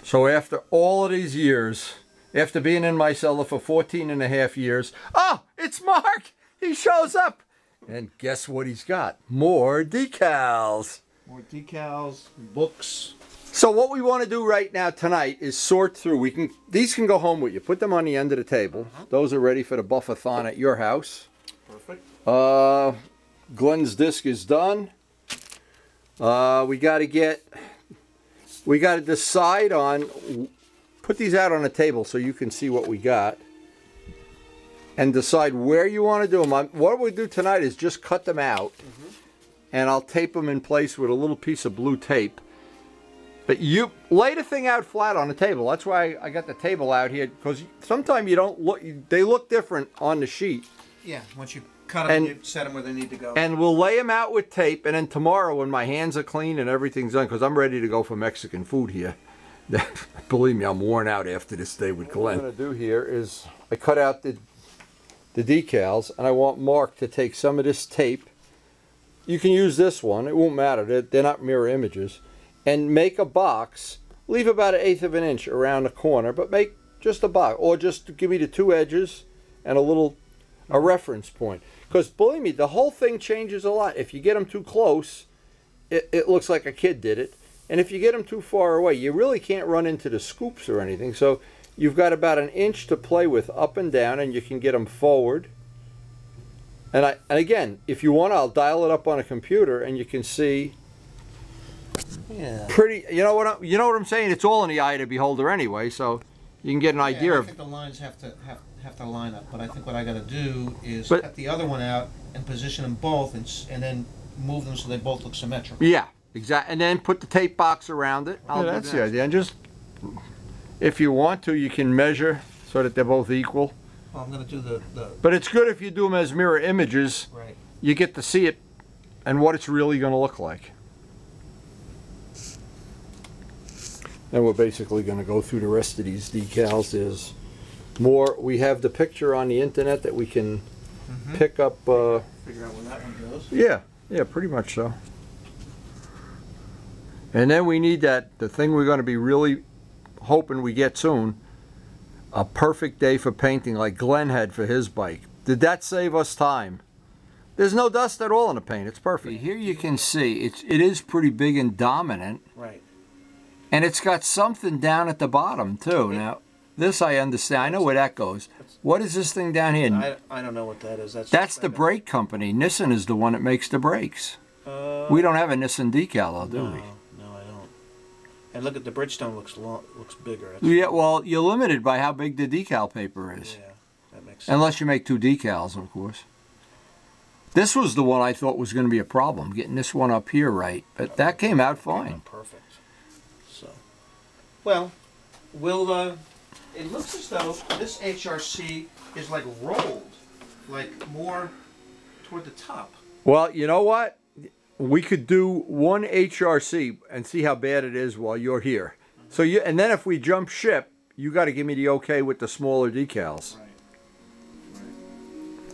So after all of these years, after being in my cellar for 14.5 years, oh, it's Mark! He shows up! And guess what he's got? More decals. More decals, books. So what we want to do right now tonight is sort through. These can go home with you. Put them on the end of the table. Those are ready for the buffathon at your house. Perfect. Glenn's disc is done. We got to decide on, put these out on the table so you can see what we got and decide where you want to do them. What we do tonight is just cut them out and I'll tape them in place with a little piece of blue tape. But you lay the thing out flat on the table. That's why I got the table out here, because sometimes you don't look, they look different on the sheet. Yeah, once you cut them, you set them where they need to go. And we'll lay them out with tape, and then tomorrow when my hands are clean and everything's done, because I'm ready to go for Mexican food here. Believe me, I'm worn out after this day with Glenn. What I'm going to do here is I cut out the decals, and I want Mark to take some of this tape. You can use this one. It won't matter. They're not mirror images. And make a box. Leave about 1/8 of an inch around the corner, but make just a box. Or just give me the 2 edges and a reference point. Because believe me, the whole thing changes a lot. If you get them too close, it looks like a kid did it. And if you get them too far away, you really can't run into the scoops or anything. So you've got about 1 inch to play with up and down, and you can get them forward. And again, if you want, I'll dial it up on a computer, and you can see. Yeah. Pretty. You know what I'm saying? It's all in the eye of the beholder anyway, so you can get an idea of. I think the lines have to line up, but I think what I got to do is cut the other one out and position them both, and then move them so they both look symmetrical. Yeah, exactly. And then put the tape box around it. Yeah, that's the idea. And just, if you want to, you can measure so that they're both equal. Well, I'm going to do the. But it's good if you do them as mirror images. Right. You get to see it and what it's really going to look like. And we're basically going to go through the rest of these decals. There's more. We have the picture on the internet that we can pick up. Figure out where that one goes. Yeah, pretty much so. And then we need the thing we're going to be really hoping we get soon, a perfect day for painting like Glenn had for his bike. Did that save us time? There's no dust at all in the paint. It's perfect. Here you can see it is pretty big and dominant. Right. And it's got something down at the bottom, too. Now, this I understand. I know where that goes. What is this thing down here? I don't know what that is. That's the brake company. Nissan is the one that makes the brakes. We don't have a Nissan decal, though, do we? No, I don't. And look at the Bridgestone looks bigger. Yeah, well, you're limited by how big the decal paper is. Yeah, that makes sense. Unless you make 2 decals, of course. This was the one I thought was going to be a problem, getting this one up here right. But that came out fine. Perfect. Well, it looks as though this HRC is like rolled, like more toward the top. Well, you know what? We could do one HRC and see how bad it is while you're here. So and then if we jump ship, you got to give me the okay with the smaller decals. Right.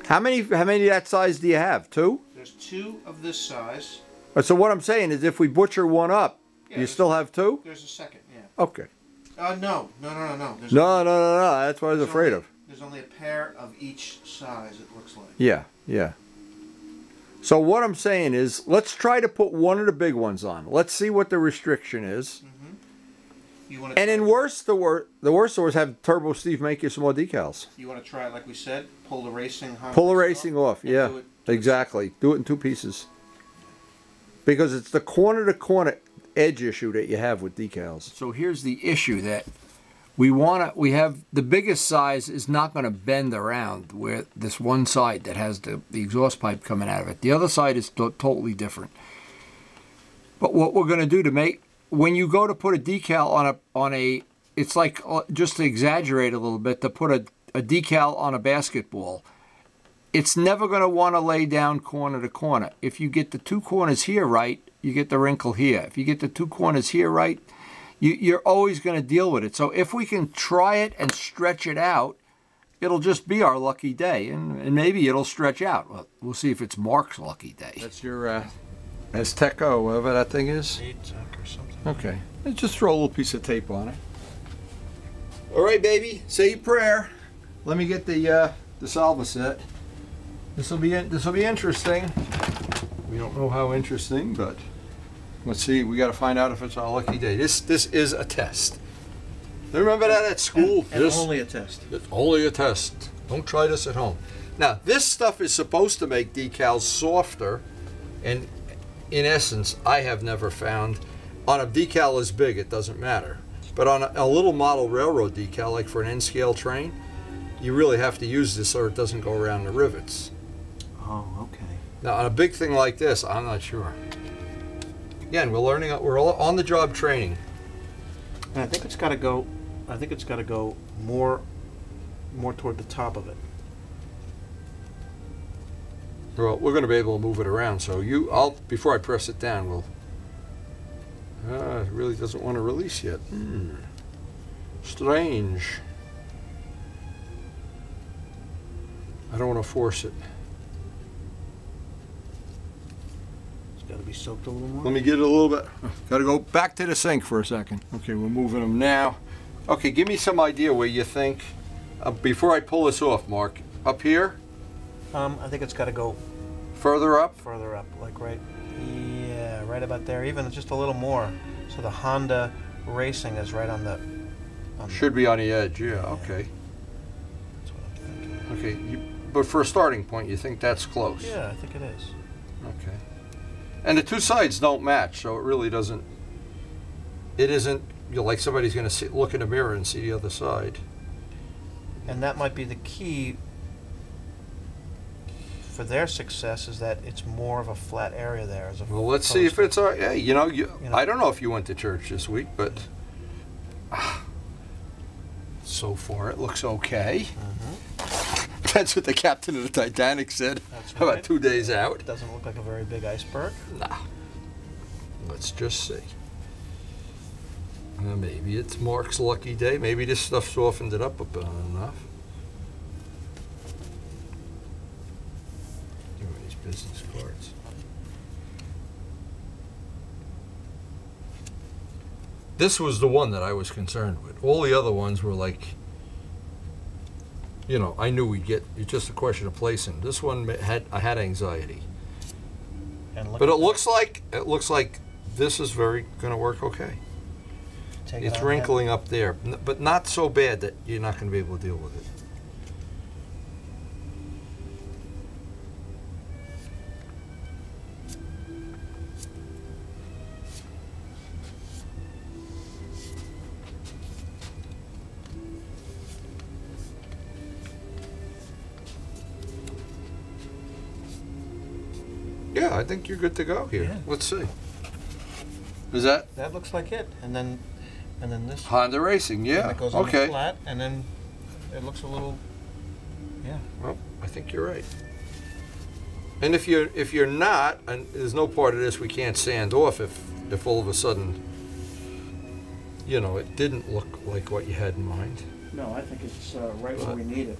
How many of that size do you have? 2? There's 2 of this size. So what I'm saying is, if we butcher one up, you still have 2? There's a second. Okay. No. No. That's what I was afraid of. There's only a pair of each size, it looks like. Yeah. So what I'm saying is, let's try to put one of the big ones on. Let's see what the restriction is. And in the worst of worst, have Turbo Steve make you some more decals. You want to try, like we said, pull the racing off. Yeah, exactly. Do it in 2 pieces. Because it's the corner-to-corner edge issue that you have with decals. So here's the issue that we have the biggest size is not going to bend around where this one side that has the exhaust pipe coming out of it. The other side is totally different. But what we're going to do to make, when you go to put a decal on a it's like, just to exaggerate a little bit, to put a decal on a basketball, it's never going to want to lay down corner to corner. If you get the 2 corners here right, you get the wrinkle here. If you get the 2 corners here right, you're always going to deal with it. So if we can try it and stretch it out, it'll just be our lucky day. And maybe it'll stretch out. Well, we'll see if it's Mark's lucky day. That's your Azteca or whatever that thing is? Azteca or something. Okay. Just throw a little piece of tape on it. All right, baby, say your prayer. Let me get the salva set. This will be interesting. We don't know how interesting, but let's see. We got to find out if it's our lucky day. This is a test. Remember that at school? And only a test. It's only a test. Don't try this at home. Now, this stuff is supposed to make decals softer, and in essence, I have never found on a decal as big, it doesn't matter. But on a little model railroad decal, like for an N-scale train, you really have to use this or it doesn't go around the rivets. Oh, okay. Now, on a big thing like this, I'm not sure. Again, we're all on the job training. And I think it's got to go. I think it's got to go more toward the top of it. Well, we're going to be able to move it around. So before I press it down, it really doesn't want to release yet. Strange. I don't want to force it. It's got to be soaked a little more. Let me get it a little bit. Got to go back to the sink for a second. Okay, we're moving them now. Okay, give me some idea where you think, before I pull this off, Mark, up here? I think it's got to go further up? Further up, like right about there, even just a little more. So the Honda Racing is right on the... Should be on the edge, yeah, okay. That's what I'm thinking. Okay, but for a starting point, you think that's close? Yeah, I think it is. Okay. And the two sides don't match, so it really doesn't... It isn't, like somebody's going to look in a mirror and see the other side. And that might be the key for their success, is that it's more of a flat area there. Well, let's see if it's all right. Yeah, I don't know if you went to church this week, but so far it looks okay. That's what the captain of the Titanic said. That's right. About 2 days out. It doesn't look like a very big iceberg. Nah. Let's just see. Maybe it's Mark's lucky day. Maybe this stuff softened it up enough. Business cards. This was the one that I was concerned with. All the other ones were like, I knew we'd get. It's just a question of placing. This one I had anxiety. But it looks like this is going to work okay. It's wrinkling up there, but not so bad that you're not going to be able to deal with it. Yeah, I think you're good to go here. Yeah. Let's see. Is that? That looks like it. And then this Honda Racing, yeah. It goes on the flat, and then it looks a little. Yeah. Well, I think you're right. And if you're not, and there's no part of this we can't sand off if all of a sudden, it didn't look like what you had in mind. No, I think it's right where we need it.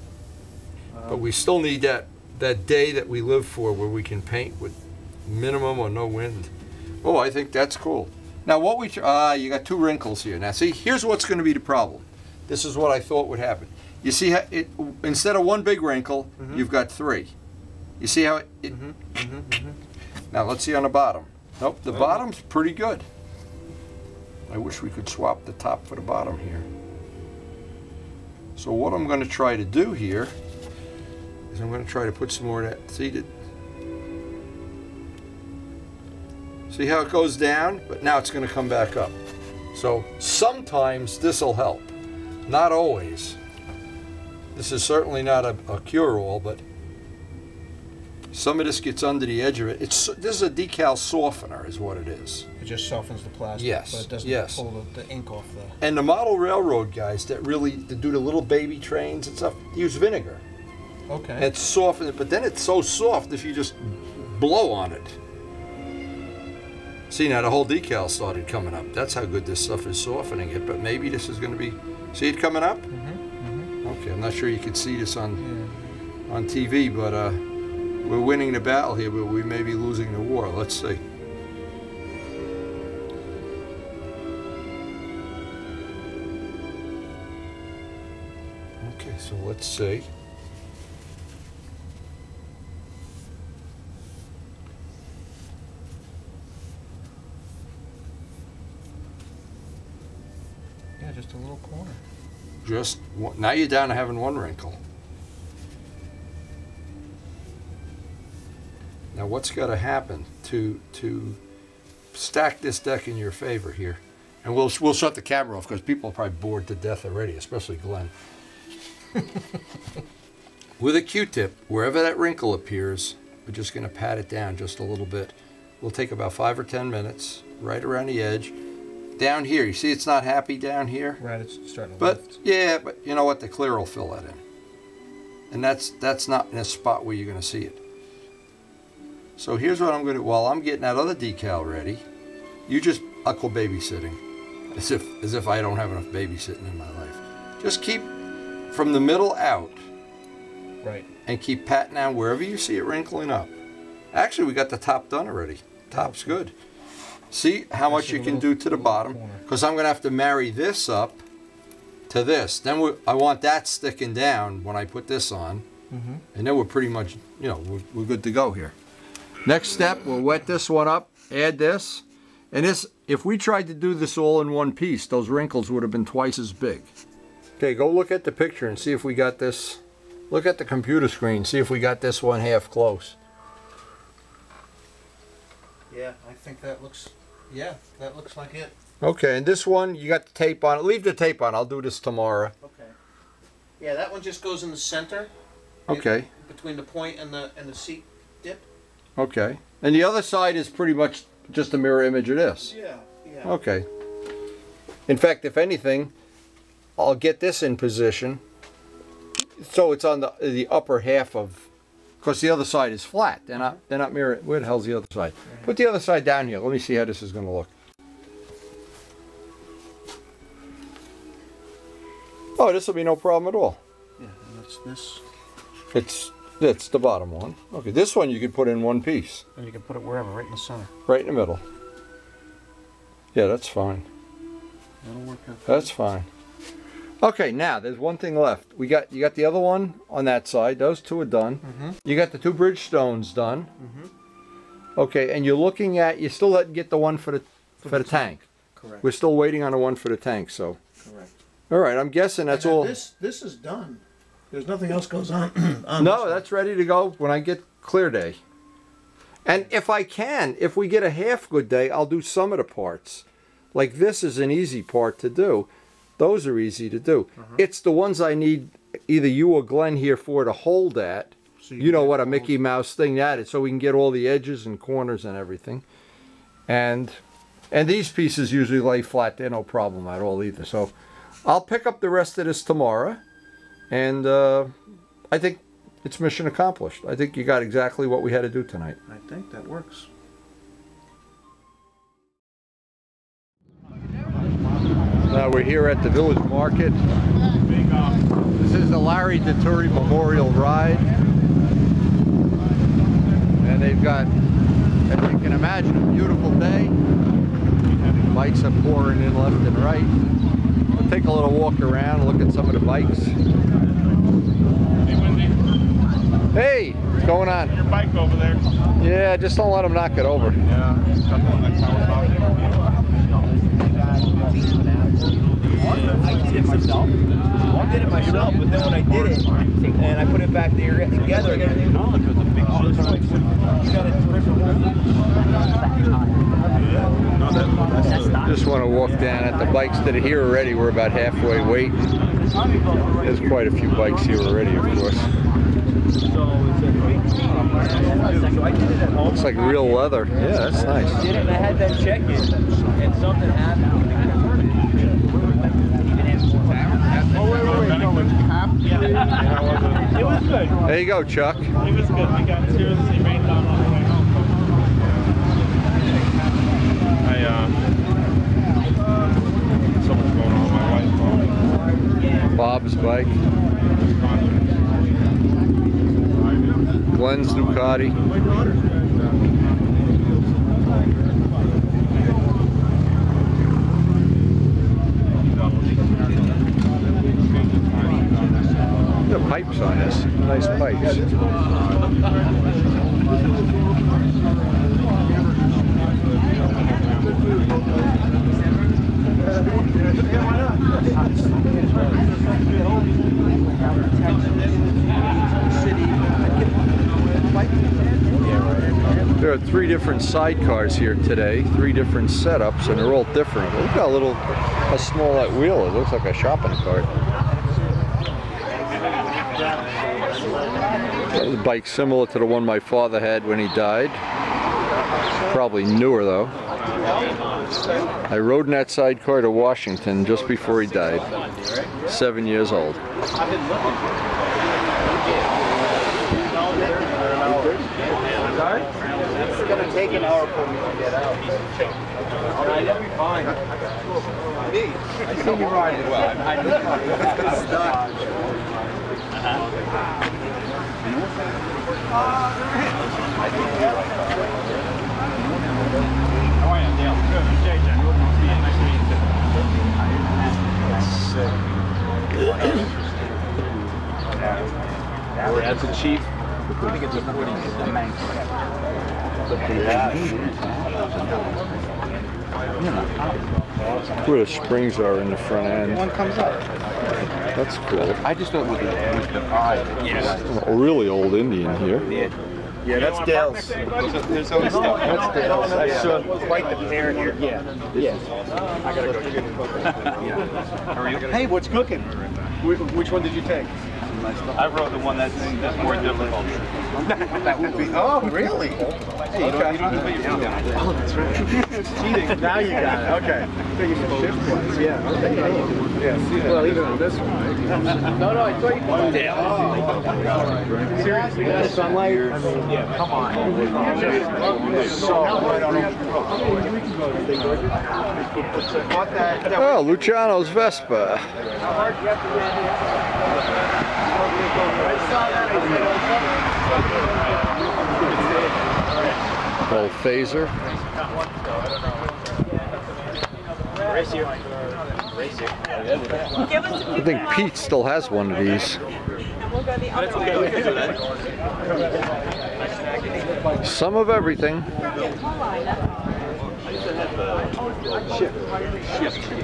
But we still need that day that we live for, where we can paint with minimum or no wind. Oh, I think that's cool. Now you got two wrinkles here. Now see, here's what's going to be the problem. This is what I thought would happen. You see how instead of one big wrinkle, you've got three. You see how it... Now let's see on the bottom. Nope, the bottom's pretty good. I wish we could swap the top for the bottom here. So what I'm going to try to do here is I'm going to try to put some more of that seated. See how it goes down? But now it's going to come back up. So sometimes this will help. Not always. This is certainly not a cure-all, but some of this gets under the edge of it. This is a decal softener is what it is. It just softens the plastic, yes, but it doesn't pull the ink off the... And the model railroad guys that do the little baby trains and stuff, use vinegar. Okay. And it's softened, but then it's so soft if you just blow on it. See, now the whole decal started coming up. That's how good this stuff is softening it, but maybe this is going to be... See it coming up? Okay, I'm not sure you can see this on TV, but we're winning the battle here, but we may be losing the war. Let's see. Okay, so let's see. Yeah, just a little corner. Just one, now you're down to having one wrinkle. Now what's got to happen to stack this deck in your favor here? And we'll shut the camera off because people are probably bored to death already, especially Glenn. With a Q-tip, wherever that wrinkle appears, we're just going to pat it down just a little bit. We'll take about 5 or 10 minutes, right around the edge. Down here, you see it's not happy down here? Right, it's starting to But lift. yeah, but you know what? The clear will fill that in. And that's not in a spot where you're going to see it. So here's what I'm going to do. While I'm getting that other decal ready, you just, I'll call babysitting. As if I don't have enough babysitting in my life. Just keep from the middle out. Right. And keep patting down wherever you see it wrinkling up. Actually, we got the top done already. Top's good. See how much you can do to the bottom? Because I'm going to have to marry this up to this. Then I want that sticking down when I put this on. Mm-hmm. And then we're pretty much, you know, we're good to go here. Next step, we'll wet this one up, add this. And this, if we tried to do this all in one piece, those wrinkles would have been twice as big. Okay, go look at the picture and see if we got this. Look at the computer screen, see if we got this one half close. Yeah, I think that looks, that looks like it. Okay, and this one, you got the tape on it. Leave the tape on, I'll do this tomorrow. Okay. Yeah, that one just goes in the center. Okay. Between the point and the seat dip. Okay. And the other side is pretty much just a mirror image of this. Yeah, yeah. Okay. In fact, if anything, I'll get this in position so it's on the upper half of, because the other side is flat. They're not mirror. Where the hell's the other side? Put the other side down here. Let me see how this is going to look. Oh, this will be no problem at all. Yeah, and that's this. It's the bottom one. Okay, this one you could put in one piece. And you can put it wherever, right in the center. Right in the middle. Yeah, that's fine. That'll work out. That's fine. Okay, now there's one thing left. You got the other one on that side. Those two are done. Mm-hmm. You got the 2 bridge stones done. Mm-hmm. Okay, and you're looking at, you still didn't get the one for the tank. Correct. We're still waiting on the one for the tank. So. Correct. All right, I'm guessing that's all. This is done. There's nothing else goes on. No, that's ready to go when I get clear day. And if I can, if we get a half good day, I'll do some of the parts. Like this is an easy part to do. Those are easy to do. It's the ones I need either you or Glenn here for to hold that. So you know what a Mickey Mouse thing that is, so we can get all the edges and corners and everything. And these pieces usually lay flat. They're no problem at all either. So I'll pick up the rest of this tomorrow. And I think it's mission accomplished. I think you got exactly what we had to do tonight. I think that works. Now we're here at the village market. This is the Larry Deturi Memorial Ride. And they've got, as you can imagine, a beautiful day. Bikes are pouring in left and right. We'll take a little walk around, look at some of the bikes. Hey, what's going on? Your bike over there. Yeah, just don't let them knock it over. Yeah. I did it myself. I did it myself, but then when I did it, and I put it back there together again, you got Just want to walk down at the bikes that are here already. We're about halfway waiting. There's quite a few bikes here already, of course. Looks like real leather. Yeah, that's nice. I did it and I had them check it, and something happened. Oh, wait. No, it was good. There you go, Chuck. It was good. We got seriously rained on the way home. Something's going on with my wife's phone. Bob's bike. Glenn's Ducati. pipes on this. Nice pipes. There are 3 different sidecars here today, 3 different setups, and they're all different. Look how small that wheel is. It looks like a shopping cart. The bike similar to the one my father had when he died. Probably newer though. I rode in that sidecar to Washington just before he died. 7 years old. It's going to take an hour for me to get out. You'll be fine. I see you riding well. I know. How are you, Dale? Good. I'm JJ. Nice to meet you. That's a chief. I think it's a 40. Where the springs are in the front end. One comes up. That's cool. I just thought with the eye. Yes. A really old Indian here. Yeah, that's Dale's. There's always stuff. That's Dale's. I saw quite the pair here. Yeah. I gotta go. How are you? Hey, what's cooking? Which one did you take? I rode the one that's more difficult. That would be. Oh, really? Hey, you don't have to put your feet down. Oh, that's right. It's cheating. Now you got it. Okay. Figured the shift was. Yeah. Okay. Yeah. Well, even on this one. Right? No, I thought you could. Damn. Seriously, the sunlight. I mean, yeah. Come on. Oh, Luciano's Vespa. Old phaser. I think Pete still has one of these. Some of everything.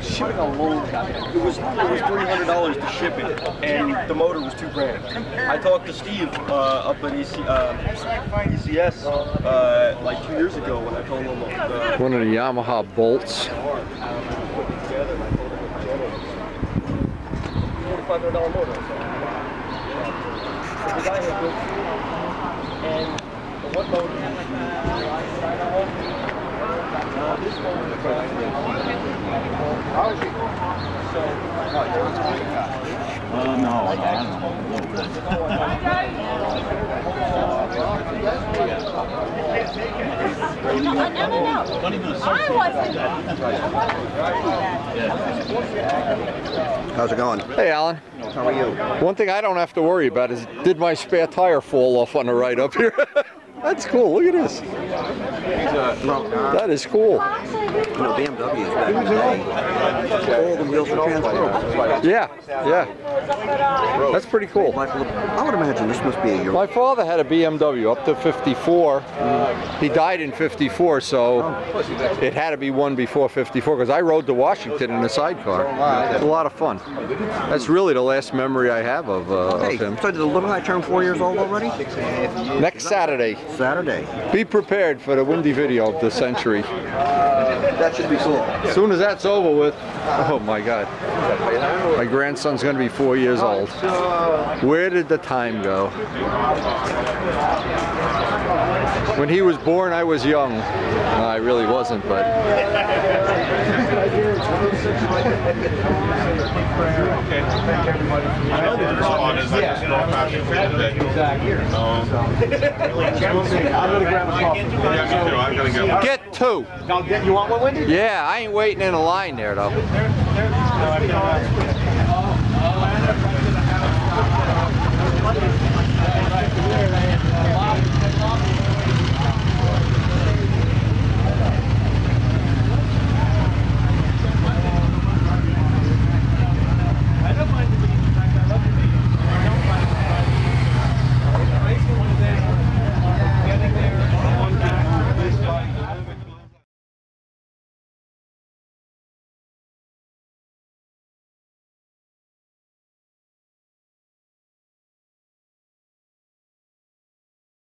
Shipping alone, it was $300 to ship it, and the motor was $2,000. I talked to Steve up at ECS like 2 years ago when I told him one of the Yamaha bolts. $4,500 motor. The guy had built, and the one motor. This one How's it going? Hey, Alan. How are you? One thing I don't have to worry about is, did my spare tire fall off on the right up here? That's cool. Look at this. That is cool. You know, BMW is back in the day. All the wheels were transferable. Yeah, yeah. That's pretty cool. I would imagine this must be a Euro. My father had a BMW up to 54. He died in 54, so it had to be one before 54, because I rode to Washington in a sidecar. It was a lot of fun. That's really the last memory I have of him. So did the little guy turn 4 years old already? Next Saturday. Saturday. Be prepared for the windy video of the century. That should be cool. As soon as that's over with, oh my God. My grandson's going to be 4 years old. Where did the time go? When he was born, I was young. No, I really wasn't, but... Get two. You want one, Wendy? Yeah, I ain't waiting in a line there, though.